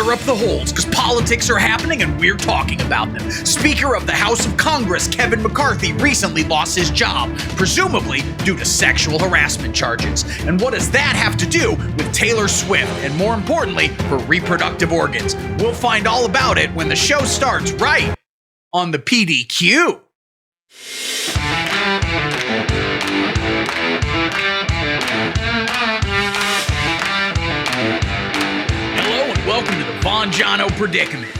butter up the holes, because politics are happening and we're talking about them. Speaker of the House of Congress, Kevin McCarthy, recently lost his job, presumably due to sexual harassment charges. And what does that have to do with Taylor Swift, and more importantly, her reproductive organs? We'll find all about it when the show starts right on the PDQ. Welcome to the Von Jono predicament.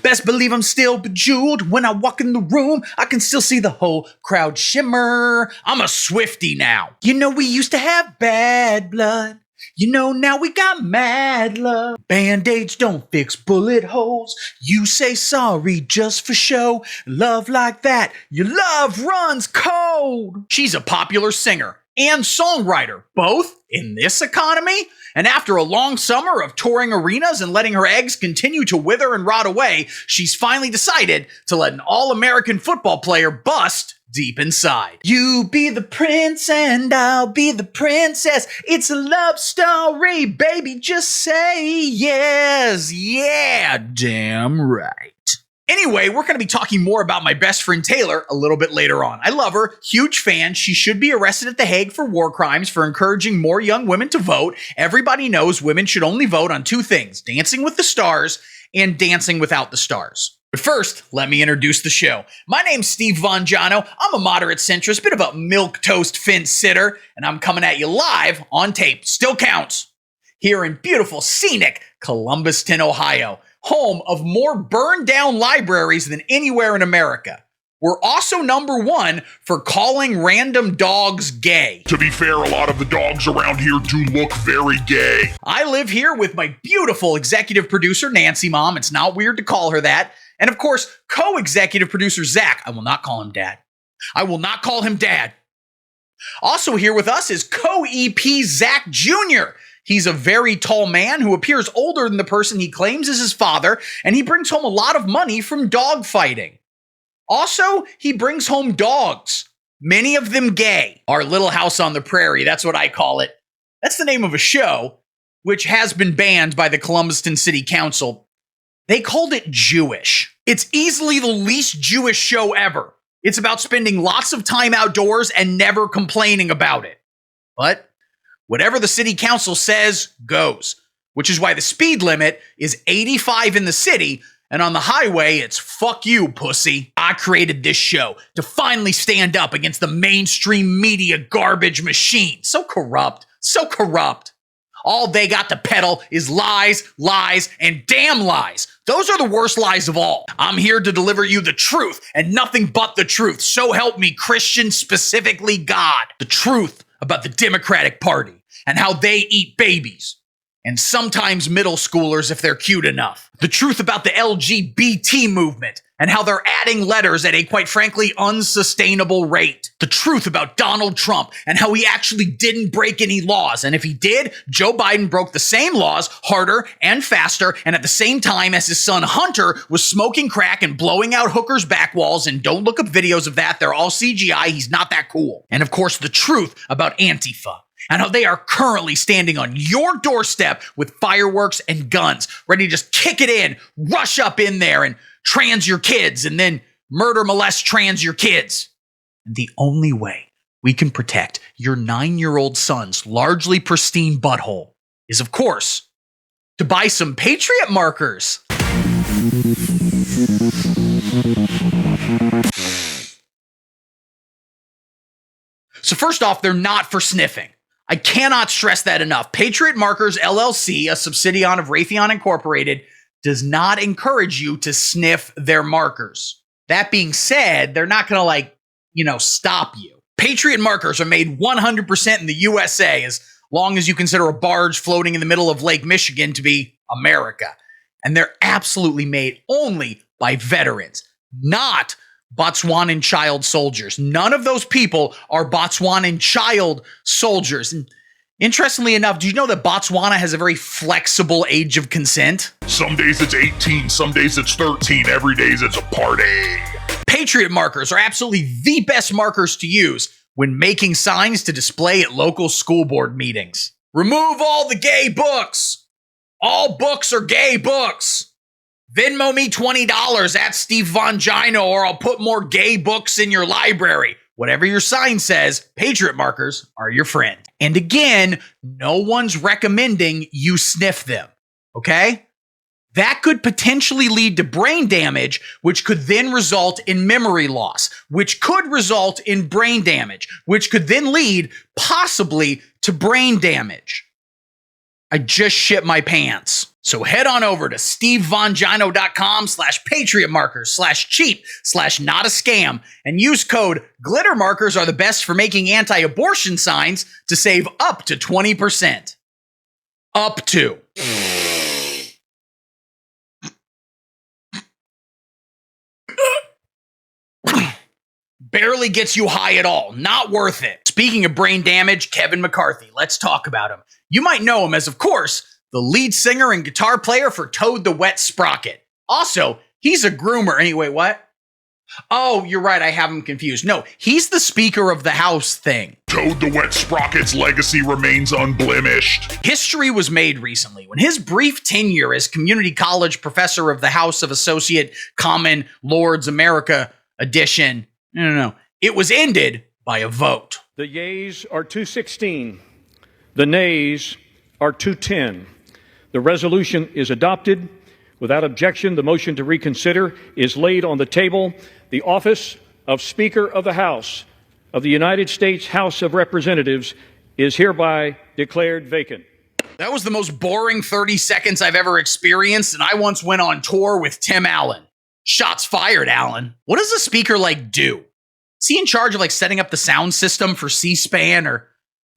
Best believe I'm still bejeweled. When I walk in the room, I can still see the whole crowd shimmer. I'm a Swiftie now. You know, we used to have bad blood. You know, now we got mad love. Band-aids don't fix bullet holes. You say sorry just for show. Love like that, your love runs cold. She's a popular singer and songwriter, both in this economy. And after a long summer of touring arenas and letting her eggs continue to wither and rot away, she's finally decided to let an all-American football player bust deep inside. You be the prince and I'll be the princess. It's a love story, baby. Just say yes. Yeah, damn right. Anyway, we're going to be talking more about my best friend Taylor a little bit later on. I love her, huge fan. She should be arrested at The Hague for war crimes for encouraging more young women to vote. Everybody knows women should only vote on two things: Dancing with the Stars and Dancing Without the Stars. But first, let me introduce the show. My name's Steve Von Jono. I'm a moderate centrist, bit of a milquetoast fence sitter, and I'm coming at you live on tape. Still counts. Here in beautiful, scenic Columbuston, Ohio, home of more burned down libraries than anywhere in America. We're also number one for calling random dogs gay. To be fair, a lot of the dogs around here do look very gay. I live here with my beautiful executive producer, Nancy Mom. It's not weird to call her that. And of course, co-executive producer, Zach. I will not call him Dad. I will not call him Dad. Also here with us is co-EP Zach Jr. He's a very tall man who appears older than the person he claims is his father, and he brings home a lot of money from dog fighting. Also, he brings home dogs, many of them gay. Our Little House on the Prairie, that's what I call it. That's the name of a show, which has been banned by the Columbuston City Council. They called it Jewish. It's easily the least Jewish show ever. It's about spending lots of time outdoors and never complaining about it. But whatever the city council says goes, which is why the speed limit is 85 in the city, and on the highway, it's fuck you, pussy. I created this show to finally stand up against the mainstream media garbage machine. So corrupt, so corrupt. All they got to peddle is lies, lies, and damn lies. Those are the worst lies of all. I'm here to deliver you the truth and nothing but the truth. So help me, Christian, specifically God. The truth about the Democratic Party and how they eat babies, and sometimes middle schoolers if they're cute enough. The truth about the LGBT movement and how they're adding letters at a, quite frankly, unsustainable rate. The truth about Donald Trump and how he actually didn't break any laws, and if he did, Joe Biden broke the same laws harder and faster, and at the same time as his son Hunter was smoking crack and blowing out hookers' back walls, and don't look up videos of that, they're all CGI, he's not that cool. And of course, the truth about Antifa, and how they are currently standing on your doorstep with fireworks and guns, ready to just kick it in, rush up in there and trans your kids, and then murder, molest, trans your kids. And the only way we can protect your 9-year-old son's largely pristine butthole is, of course, to buy some Patriot markers. So first off, they're not for sniffing. I cannot stress that enough. Patriot Markers LLC, a subsidiary of Raytheon Incorporated, does not encourage you to sniff their markers. That being said, they're not going to, stop you. Patriot Markers are made 100% in the USA, as long as you consider a barge floating in the middle of Lake Michigan to be America. And they're absolutely made only by veterans, not Botswanan child soldiers. None of those people are Botswanan child soldiers. And interestingly enough, do you know that Botswana has a very flexible age of consent? Some days it's 18, some days it's 13, every day it's a party. Patriot markers are absolutely the best markers to use when making signs to display at local school board meetings. Remove all the gay books. All books are gay books. Venmo me $20 at Steve Vongino, or I'll put more gay books in your library. Whatever your sign says, Patriot markers are your friend. And again, no one's recommending you sniff them, okay? That could potentially lead to brain damage, which could then result in memory loss, which could result in brain damage, which could then lead possibly to brain damage. I just shit my pants. So head on over to stevevongino.com/patriotmarkers/cheap/not-a-scam and use code GLITTERMARKERS are the best for making anti-abortion signs to save up to 20%. Up to. Barely gets you high at all. Not worth it. Speaking of brain damage, Kevin McCarthy. Let's talk about him. You might know him as, of course, the lead singer and guitar player for Toad the Wet Sprocket. Also, he's a groomer. Anyway, what? Oh, you're right. I have him confused. No, he's the Speaker of the House thing. Toad the Wet Sprocket's legacy remains unblemished. History was made recently when his brief tenure as community college professor of the House of Associate Common Lords America edition, no, it was ended by a vote. The yeas are 216. The nays are 210. The resolution is adopted. Without objection, the motion to reconsider is laid on the table. The office of Speaker of the House of the United States House of Representatives is hereby declared vacant. That was the most boring 30 seconds I've ever experienced, and I once went on tour with Tim Allen. Shots fired, Allen. What does a speaker do? Is he in charge of setting up the sound system for C-SPAN, or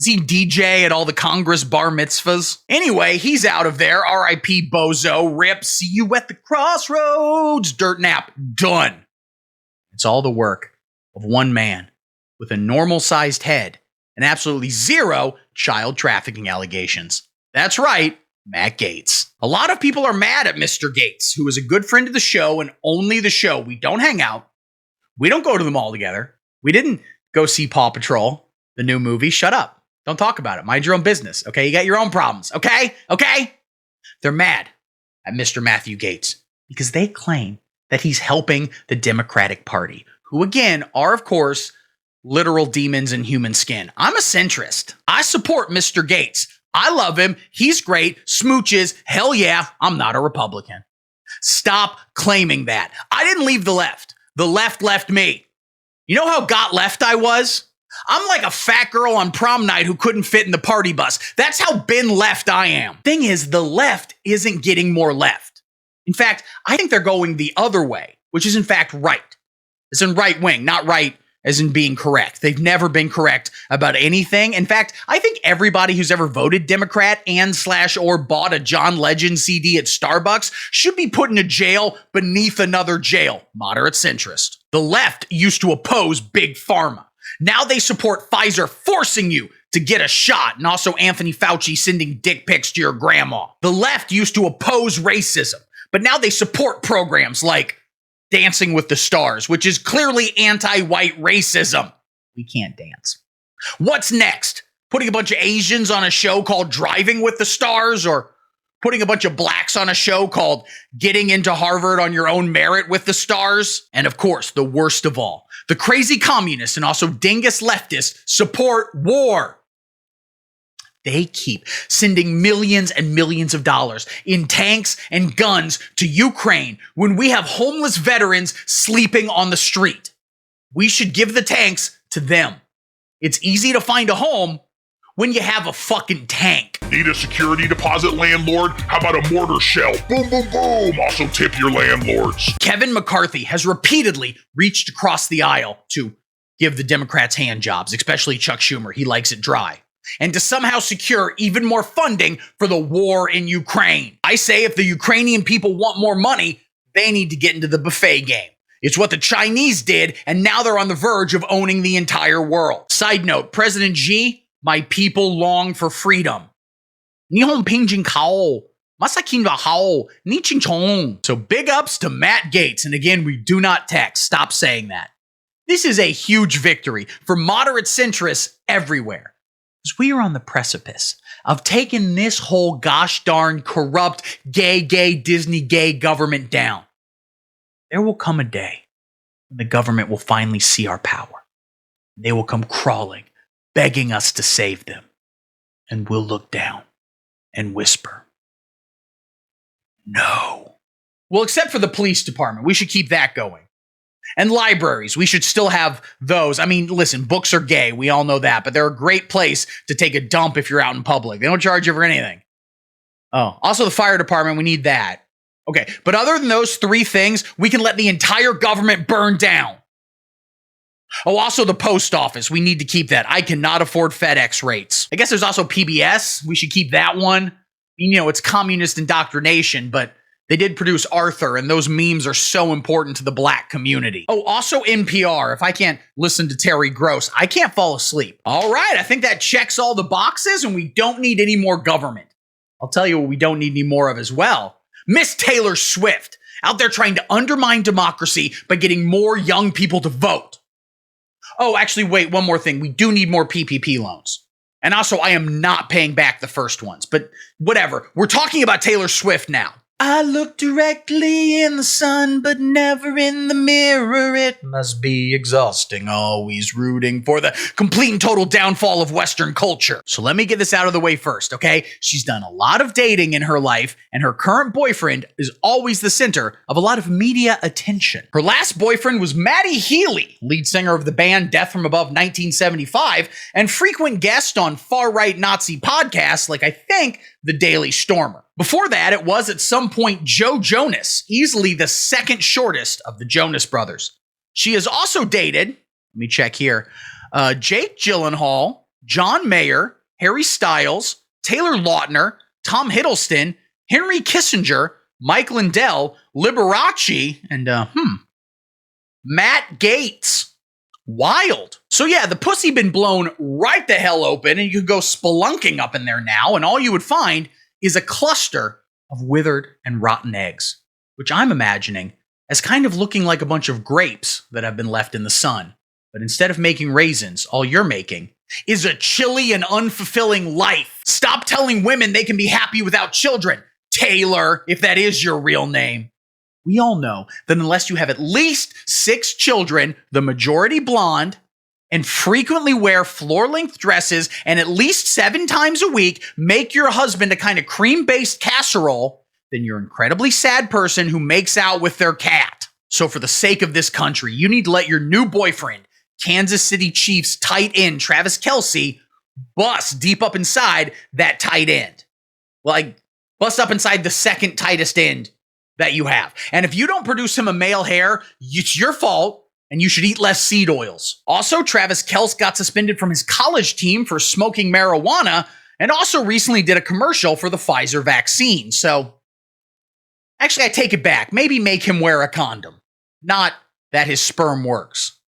is he DJ at all the Congress bar mitzvahs? Anyway, he's out of there. R.I.P. Bozo. Rip. See you at the crossroads. Dirt nap. Done. It's all the work of one man with a normal-sized head and absolutely zero child trafficking allegations. That's right, Matt Gaetz. A lot of people are mad at Mr. Gaetz, who is a good friend of the show and only the show. We don't hang out. We don't go to the mall together. We didn't go see Paw Patrol, the new movie. Shut up. Don't talk about it. Mind your own business, okay? You got your own problems, okay? Okay? They're mad at Mr. Matthew Gaetz because they claim that he's helping the Democratic Party, who again are, of course, literal demons in human skin. I'm a centrist. I support Mr. Gaetz. I love him. He's great. Smooches. Hell yeah. I'm not a Republican. Stop claiming that. I didn't leave the left. The left left me. You know how got left I was? I'm like a fat girl on prom night who couldn't fit in the party bus. That's how been left I am. Thing is, the left isn't getting more left. In fact, I think they're going the other way, which is in fact right. It's in right wing, not right as in being correct. They've never been correct about anything. In fact, I think everybody who's ever voted Democrat and/or bought a John Legend CD at Starbucks should be put in a jail beneath another jail. Moderate centrist. The left used to oppose Big Pharma. Now they support Pfizer forcing you to get a shot, and also Anthony Fauci sending dick pics to your grandma. The left used to oppose racism, but now they support programs like Dancing with the Stars, which is clearly anti-white racism. We can't dance. What's next? Putting a bunch of Asians on a show called Driving with the Stars, or putting a bunch of blacks on a show called Getting into Harvard on Your Own Merit with the Stars? And of course, the worst of all, the crazy communists and also dingus leftists support war. They keep sending millions and millions of dollars in tanks and guns to Ukraine when we have homeless veterans sleeping on the street. We should give the tanks to them. It's easy to find a home when you have a fucking tank. Need a security deposit, landlord? How about a mortar shell? Boom, boom, boom. Also tip your landlords. Kevin McCarthy has repeatedly reached across the aisle to give the Democrats hand jobs, especially Chuck Schumer. He likes it dry. And to somehow secure even more funding for the war in Ukraine. I say if the Ukrainian people want more money, they need to get into the buffet game. It's what the Chinese did, and now they're on the verge of owning the entire world. Side note, President Xi, my people long for freedom. Nihon pingjin kao. Masakin hao. Nichin chong. So big ups to Matt Gaetz. And again, we do not text. Stop saying that. This is a huge victory for moderate centrists everywhere. Because we are on the precipice of taking this whole gosh darn corrupt gay Disney gay government down. There will come a day when the government will finally see our power. They will come crawling, begging us to save them. And we'll look down and whisper, no. Well, except for the police department. We should keep that going. And libraries, we should still have those. I mean, listen, books are gay. We all know that. But they're a great place to take a dump if you're out in public. They don't charge you for anything. Oh, also the fire department, we need that. Okay, but other than those three things, we can let the entire government burn down. Oh, also the post office. We need to keep that. I cannot afford FedEx rates. I guess there's also PBS. We should keep that one. You know, it's communist indoctrination, but they did produce Arthur, and those memes are so important to the black community. Oh, also NPR. If I can't listen to Terry Gross, I can't fall asleep. All right, I think that checks all the boxes, and we don't need any more government. I'll tell you what we don't need any more of as well. Miss Taylor Swift, out there trying to undermine democracy by getting more young people to vote. Oh, actually, wait, one more thing. We do need more PPP loans. And also, I am not paying back the first ones, but whatever. We're talking about Taylor Swift now. I look directly in the sun, but never in the mirror. It must be exhausting, always rooting for the complete and total downfall of Western culture. So let me get this out of the way first, okay? She's done a lot of dating in her life, and her current boyfriend is always the center of a lot of media attention. Her last boyfriend was Matty Healy, lead singer of the band Death from Above 1975, and frequent guest on far-right Nazi podcasts like, I think, The Daily Stormer. Before that, it was at some point Joe Jonas, easily the second shortest of the Jonas Brothers. She has also dated, let me check here, Jake Gyllenhaal, John Mayer, Harry Styles, Taylor Lautner, Tom Hiddleston, Henry Kissinger, Mike Lindell, Liberace, and Matt Gaetz. Wild. So yeah, the pussy been blown right the hell open, and you could go spelunking up in there now, and all you would find is a cluster of withered and rotten eggs, which I'm imagining as kind of looking like a bunch of grapes that have been left in the sun. But instead of making raisins, all you're making is a chilly and unfulfilling life. Stop telling women they can be happy without children, Taylor, if that is your real name. We all know that unless you have at least 6 children, the majority blonde, and frequently wear floor-length dresses and at least 7 times a week make your husband a kind of cream-based casserole, then you're an incredibly sad person who makes out with their cat. So for the sake of this country, you need to let your new boyfriend, Kansas City Chiefs tight end Travis Kelce, bust deep up inside that tight end. Like, bust up inside the second tightest end that you have. And if you don't produce him a male hair, it's your fault. And you should eat less seed oils. Also, Travis Kelce got suspended from his college team for smoking marijuana and also recently did a commercial for the Pfizer vaccine. So, actually, I take it back. Maybe make him wear a condom. Not that his sperm works.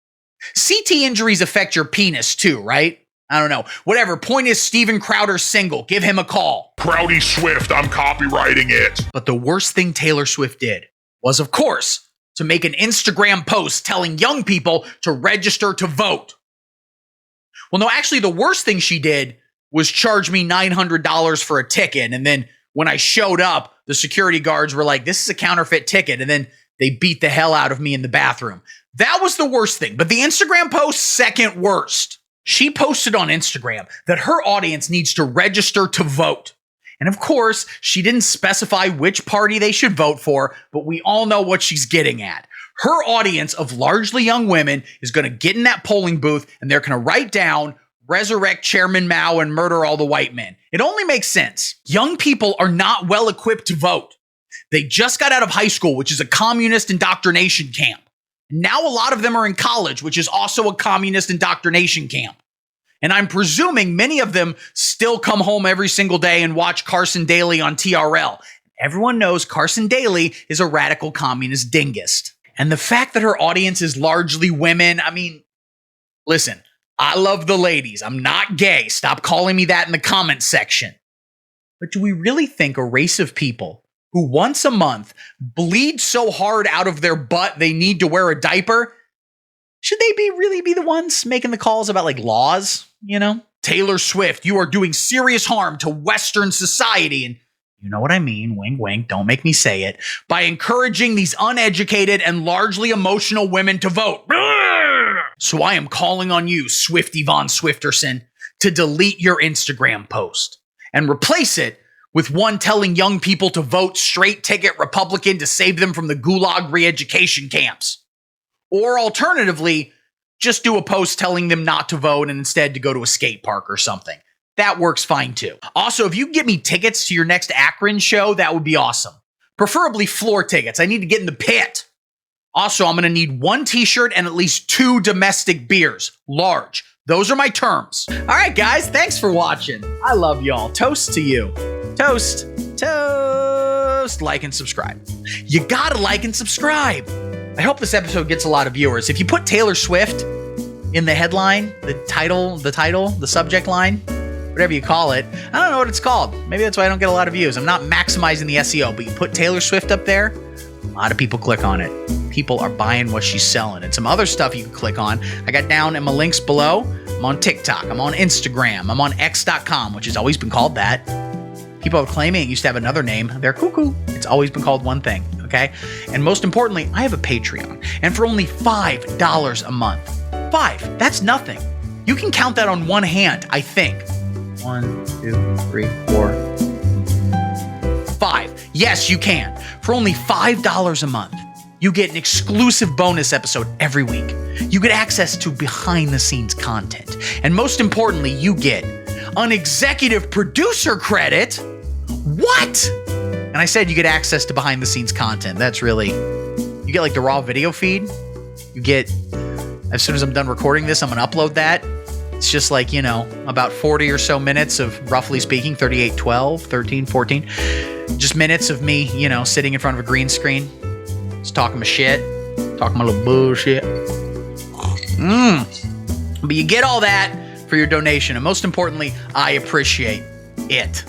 CT injuries affect your penis too, right? I don't know. Whatever. Point is, Steven Crowder's single. Give him a call. Crowdy Swift, I'm copywriting it. But the worst thing Taylor Swift did was, of course, to make an Instagram post telling young people to register to vote. Well, no, actually, the worst thing she did was charge me $900 for a ticket. And then when I showed up, the security guards were like, this is a counterfeit ticket. And then they beat the hell out of me in the bathroom. That was the worst thing. But the Instagram post, second worst. She posted on Instagram that her audience needs to register to vote. And of course, she didn't specify which party they should vote for, but we all know what she's getting at. Her audience of largely young women is going to get in that polling booth and they're going to write down, resurrect Chairman Mao and murder all the white men. It only makes sense. Young people are not well equipped to vote. They just got out of high school, which is a communist indoctrination camp. Now a lot of them are in college, which is also a communist indoctrination camp. And I'm presuming many of them still come home every single day and watch Carson Daly on TRL. Everyone knows Carson Daly is a radical communist dingist. And the fact that her audience is largely women, I mean, listen, I love the ladies. I'm not gay. Stop calling me that in the comments section. But do we really think a race of people who once a month bleed so hard out of their butt they need to wear a diaper, should they really be the ones making the calls about like laws, you know? Taylor Swift, you are doing serious harm to Western society. And you know what I mean, wink, wink, don't make me say it, by encouraging these uneducated and largely emotional women to vote. So I am calling on you, Swifty Von Swifterson, to delete your Instagram post and replace it with one telling young people to vote straight ticket Republican to save them from the gulag re-education camps. Or alternatively, just do a post telling them not to vote and instead to go to a skate park or something. That works fine too. Also, if you get me tickets to your next Akron show, that would be awesome. Preferably floor tickets. I need to get in the pit. Also, I'm going to need 1 t-shirt and at least 2 domestic beers. Large. Those are my terms. All right, guys. Thanks for watching. I love y'all. Toast to you. Toast. Toast. Like and subscribe. You gotta like and subscribe. I hope this episode gets a lot of viewers. If you put Taylor Swift in the headline, the title, the subject line, whatever you call it, I don't know what it's called. Maybe that's why I don't get a lot of views. I'm not maximizing the SEO, but you put Taylor Swift up there, a lot of people click on it. People are buying what she's selling. And some other stuff you can click on. I got down in my links below. I'm on TikTok. I'm on Instagram. I'm on X.com, which has always been called that. People are claiming it used to have another name. They're cuckoo. It's always been called one thing, okay? And most importantly, I have a Patreon. And for only $5 a month, that's nothing. You can count that on one hand, I think. 1, 2, 3, 4, 5. Yes, you can. For only $5 a month, you get an exclusive bonus episode every week. You get access to behind-the-scenes content. And most importantly, you get an executive producer credit. What? And I said you get access to behind-the-scenes content. That's really... You get like the raw video feed. You get... As soon as I'm done recording this, I'm going to upload that. It's just like, about 40 or so minutes of, roughly speaking, 38, 12, 13, 14. Just minutes of me, sitting in front of a green screen. Just talking my shit. Talking my little bullshit. But you get all that for your donation. And most importantly, I appreciate it.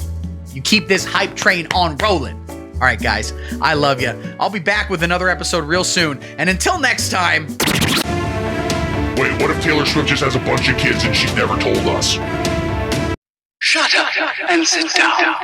You keep this hype train on rolling. All right, guys. I love you. I'll be back with another episode real soon. And until next time... Wait, what if Taylor Swift just has a bunch of kids and she's never told us? Shut up and sit down.